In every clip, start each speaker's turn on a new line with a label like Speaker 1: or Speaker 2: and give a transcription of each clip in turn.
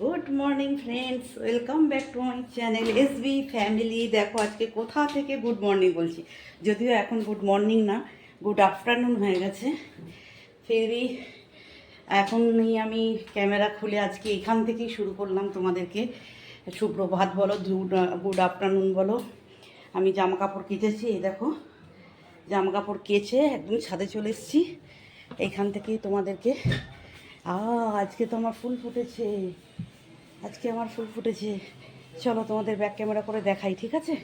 Speaker 1: Good morning friends, welcome back to my channel SB family. দেখো আজকে কোথা থেকে গুড মর্নিং বলছি, যদিও এখন গুড মর্নিং না, গুড আফটারনুন হয়ে গেছে। ফেরি এখন আমি ক্যামেরা খুলে আজকে এখান থেকেই শুরু করলাম তোমাদেরকে সুপ্রভাত বলো, গুড আফটারনুন বলো। আমি জামা কাপড় কেচেছি, এই দেখো জামা কাপড় কেচে একদম ছাদে চলে এসেছি। এইখান থেকেই তোমাদেরকে আজকে তো আমার ফুল ফুটেছে, আজকে আমার ফুল ফুটেছে। চলো তোমাদের ব্যাক ক্যামেরা করে দেখাই, ঠিক আছে?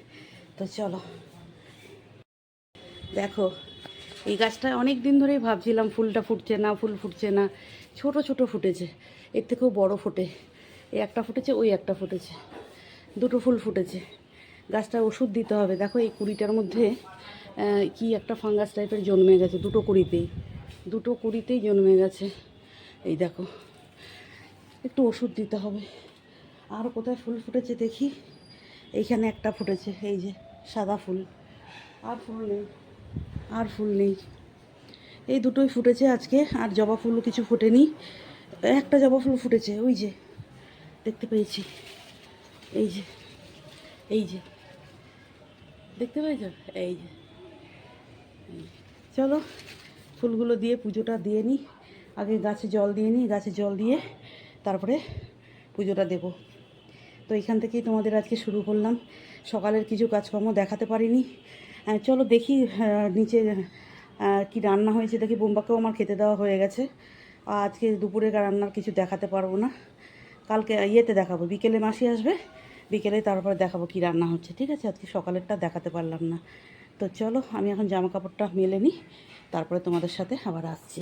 Speaker 1: তো চলো দেখো, এই গাছটায় অনেক দিন ধরেই ভাবছিলাম ফুলটা ফুটছে না, ফুল ফুটছে না। ছোট ছোট ফুটেছে, এর থেকেও বড় ফোটে। এই একটা ফুটেছে, ওই একটা ফুটেছে, দুটো ফুল ফুটেছে। গাছটা ওষুধ দিতে হবে। দেখো এই কুড়িটার মধ্যে কি একটা ফাঙ্গাস টাইপের জন্মে গেছে, দুটো কুড়িতেই জন্মে গেছে। এই দেখো, একটু ওষুধ দিতে হবে। আর কোথায় ফুল ফুটেছে দেখি, এইখানে একটা ফুটেছে, এই যে সাদা ফুল। আর ফুল নেই, আর ফুল নেই। এই দুটোই ফুটেছে আজকে, আর জবা ফুলও কিছু ফোটেনি। একটা জবা ফুল ফুটেছে, ওই যে দেখতে পেয়েছি, এই যে এই যে দেখতে পেয়েছ, এই যে। চলো ফুলগুলো দিয়ে পুজোটা দিয়ে নিই। আগে গাছে জল দিয়ে নিই, গাছে জল দিয়ে তারপরে পুজোটা দেব। তো এখান থেকেই তোমাদের আজকে শুরু করলাম। সকালের কিছু কাজকর্ম দেখাতে পারিনি। চলো দেখি নিচে কি রান্না হয়েছে দেখি। বোম্বাকেও আমার খেতে দেওয়া হয়ে গেছে। আজকে দুপুরে রান্নার কিছু দেখাতে পারবো না, কালকে ইয়েতে দেখাবো, বিকেলে মাসি আসবে, বিকেলে তারপরে দেখাবো কি রান্না হচ্ছে, ঠিক আছে? আজকে সকালেরটা দেখাতে পারলাম না। তো চলো আমি এখন জামা কাপড়টা মেলে নিই, তারপরে তোমাদের সাথে আবার আসছি।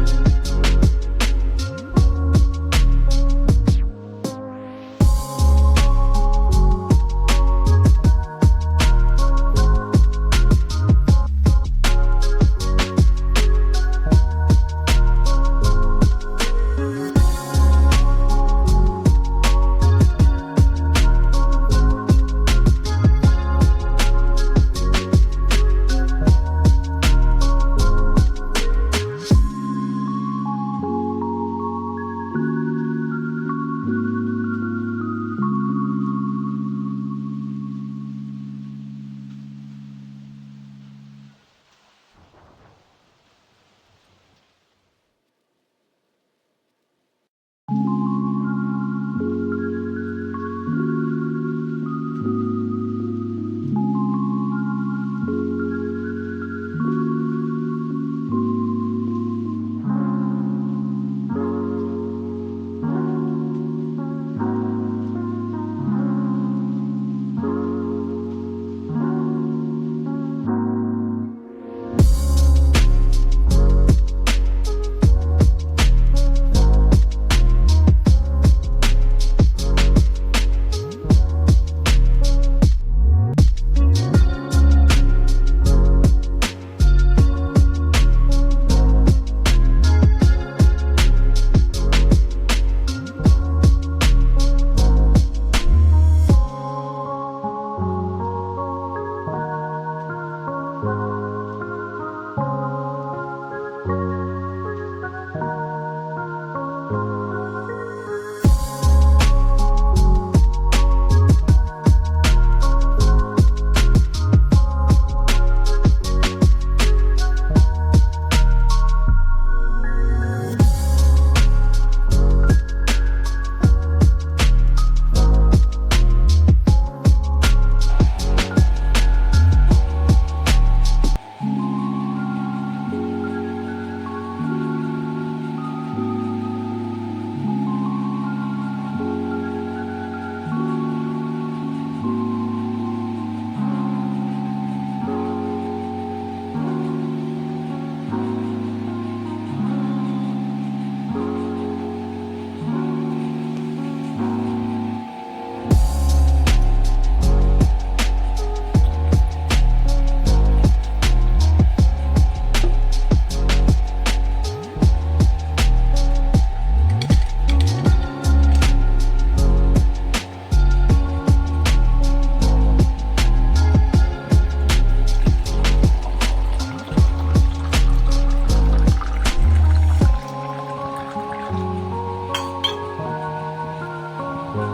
Speaker 1: গুড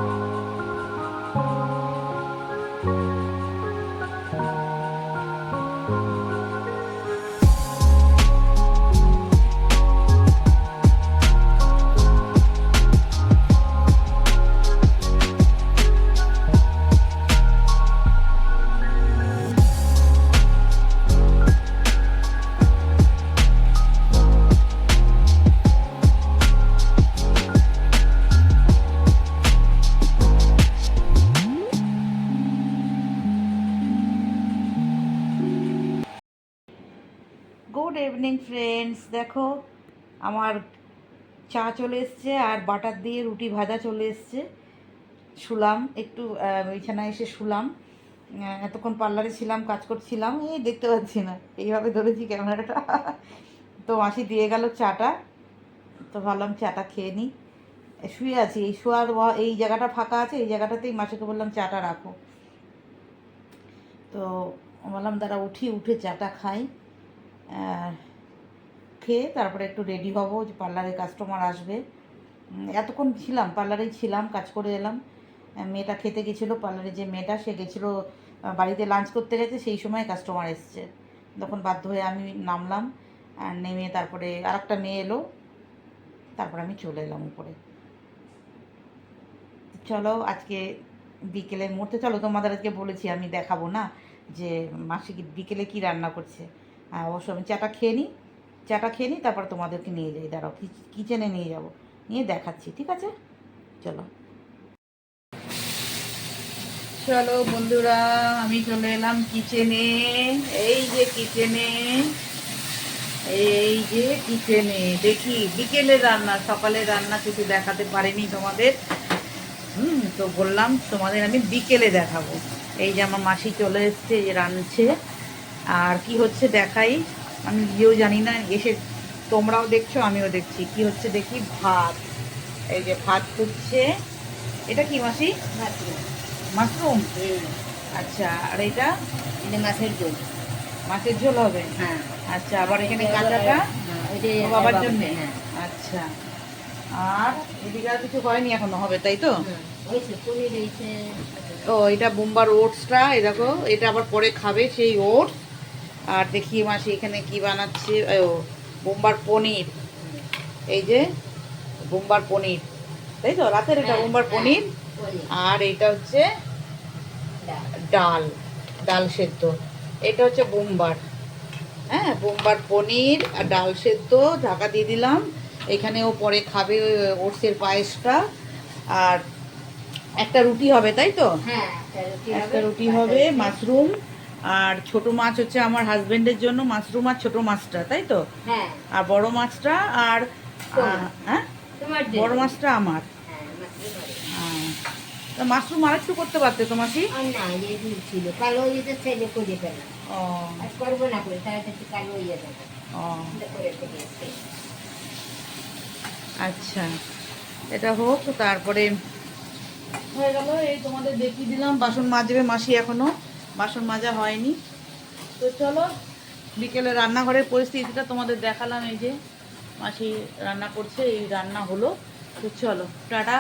Speaker 1: ইভিনিং ফ্রেন্ডস, দেখো আমার চা চলে এসছে আর বাটার দিয়ে রুটি ভাজা চলে এসছে। শুলাম একটু, বিছানায় এসে শুলাম। এতক্ষণ পার্লারে ছিলাম, কাজ করছিলাম, এই দেখতে পাচ্ছি না, এইভাবে ধরেছি ক্যামেরাটা। তো মাসি দিয়ে গেল চাটা, তো ভাবলাম চাটা খেয়ে নিই। শুয়ে আছি, এই শোয়ার এই জায়গাটা ফাঁকা আছে, এই জায়গাটাতেই মাসিকে বললাম চাটা রাখো। তো বললাম দাঁড়া উঠি, উঠে চাটা খাই, খেয়ে তারপরে একটু রেডি হব, যে পার্লারে কাস্টমার আসবে। এতক্ষণ ছিলাম পার্লারেই ছিলাম, কাজ করে এলাম। মেয়েটা খেতে গেছিলো, পার্লারে যে মেয়েটা সে গেছিলো বাড়িতে লাঞ্চ করতে গেছে, সেই সময় কাস্টমার এসছে। তখন বাধ্য হয়ে আমি নামলাম, আর নেমে তারপরে আর একটা মেয়ে এলো, তারপর আমি চলে এলাম উপরে। চলো আজকে বিকেলের মুহূর্তে, চলো তোমাদের আজকে বলেছি আমি দেখাবো না যে মাসি বিকেলে কি রান্না করছে। অবশ্য আমি চাটা খেয়ে নিই, তারপর তোমাদেরকে নিয়ে যাই, দাঁড়াও কিচেনে নিয়ে যাব, নিয়ে দেখাচ্ছি, ঠিক আছে? চলো চলো বন্ধুরা, আমি চলে এলাম কিচেনে। এই যে কিচেনে, দেখি বিকেলের রান্না, সকালের রান্না কিছু দেখাতে পারিনি তোমাদের। তো বললাম তোমাদের আমি বিকেলে দেখাবো। এই যে আমার মাসি চলে এসছে, যে রাঁধছে, আর কি হচ্ছে দেখাই। আমি নিজেও জানি না, এসে তোমরাও দেখছো আমিও দেখছি কি হচ্ছে। দেখি ভাত, এই যে ভাত ফুটছে। এটা কি মাসি? মাশরুম। আচ্ছা, আর এটা
Speaker 2: মাছের ঝোল।
Speaker 1: মাছের ঝোল হবে?
Speaker 2: হ্যাঁ।
Speaker 1: আচ্ছা, আবার এখানে কাঁচাটা বাবার জন্য।
Speaker 2: হ্যাঁ।
Speaker 1: আচ্ছা, আর এদিকে আর কিছু হয়নি, এখনো হবে, তাই তো? ও, এটা বোম্বার ওটসটা, এই দেখো, এটা আবার পরে খাবে সেই ওটস। আর দেখি মাসি এখানে কি বানাচ্ছে, ও বোম্বার পনির। এই যে বোম্বার পনির, তাই তো? রাতের এটা বোম্বার পনির। আর এটা হচ্ছে ডাল, ডাল সেদ্ধ। এটা হচ্ছে বোম্বার, হ্যাঁ, বোম্বার পনির আর ডাল সেদ্ধ, ঢাকা দিয়ে দিলাম। এখানে ও পরে খাবে ওটসের পায়েসটা। আর একটা রুটি হবে, তাই তো?
Speaker 2: হ্যাঁ,
Speaker 1: একটা রুটি হবে, মাশরুম। আর ছোট মাছ হচ্ছে আমার হাজবেন্ডের জন্য, মাশরুম আর ছোট মাছটা, তাই তো?
Speaker 2: হ্যাঁ।
Speaker 1: আর বড় মাছটা, আর হ্যাঁ, বড় মাছটা আমার। মাশরুম আর একটু করতে পারতে তো মাসি?
Speaker 2: ছিল কালো ইয়েতে ছেলে করে ফেলা।
Speaker 1: ও,
Speaker 2: করবো না করে তাহলে একটু কালো ইয়ে দেবো।
Speaker 1: ও আচ্ছা, এটা হোক, তারপরে হয়ে গেল। এই তোমাদের দেখিয়ে দিলাম, বাসন মাজবে মাসি, এখনো বাসন মাজা হয়নি। তো চলো বিকেলে রান্নাঘরের পরিস্থিতিটা তোমাদের দেখালাম। এই যে মাসি রান্না করছে, এই রান্না হলো। তো চলো টাটা।